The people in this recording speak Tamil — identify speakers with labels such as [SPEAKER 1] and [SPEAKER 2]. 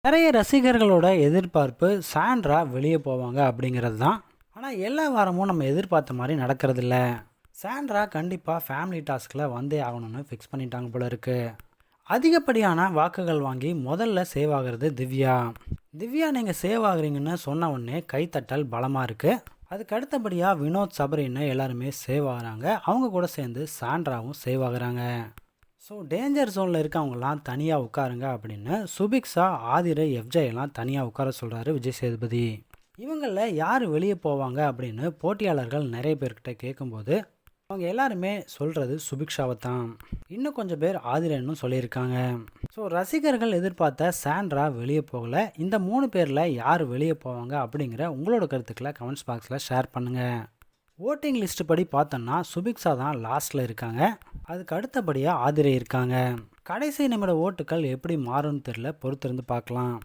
[SPEAKER 1] நிறைய ரசிகர்களோட எதிர்பார்ப்பு சாண்ட்ரா வெளியே போவாங்க அப்படிங்கிறது தான். ஆனால் எல்லா வாரமும் நம்ம எதிர்பார்த்த மாதிரி நடக்கிறதில்ல. சாண்ட்ரா கண்டிப்பாக ஃபேமிலி டாஸ்கில் வந்தே ஆகணும்னு ஃபிக்ஸ் பண்ணிட்டாங்க போல இருக்கு. அதிகப்படியான வாக்குகள் வாங்கி முதல்ல சேவ் ஆகிறது திவ்யா. திவ்யா நீங்கள் சேவ் ஆகுறீங்கன்னு சொன்ன உடனே கைத்தட்டல் பலமாக இருக்குது. அதுக்கு அடுத்தபடியாக வினோத் சபரின்னு எல்லாருமே சேவ் ஆகுறாங்க. அவங்க கூட சேர்ந்து சாண்ட்ராவும் சேவ் ஆகுறாங்க. ஸோ டேஞ்சர் ஜோனில் இருக்கவங்கலாம் தனியாக உட்காருங்க அப்படின்னு சுபிக்ஷா, ஆதிரை, எஃப்ஜே எல்லாம் தனியாக உட்கார சொல்கிறாரு விஜய் சேதுபதி. இவங்களில் யார் வெளியே போவாங்க அப்படின்னு போட்டியாளர்கள் நிறைய பேர்கிட்ட கேட்கும்போது அவங்க எல்லாருமே சொல்கிறது சுபிக்ஷாவை தான். இன்னும் கொஞ்சம் பேர் ஆதிரன்னு சொல்லியிருக்காங்க. ஸோ ரசிகர்கள் எதிர்பார்த்த சாண்ட்ரா வெளியே போகலை. இந்த 3 பேரில் யார் வெளியே போவாங்க அப்படிங்கிற உங்களோட கருத்துக்களை கமெண்ட்ஸ் பாக்ஸில் ஷேர் பண்ணுங்கள். ஓட்டிங் லிஸ்ட் படி பார்த்தோன்னா சுபிக்ஷா தான் லாஸ்ட்டில் இருக்காங்க. அதுக்கு அடுத்தபடியாக ஆதிரை இருக்காங்க. கடைசி நிமிட ஓட்டுகள் எப்படி மாறும்னு தெரியல, பொறுத்திருந்து பார்க்கலாம்.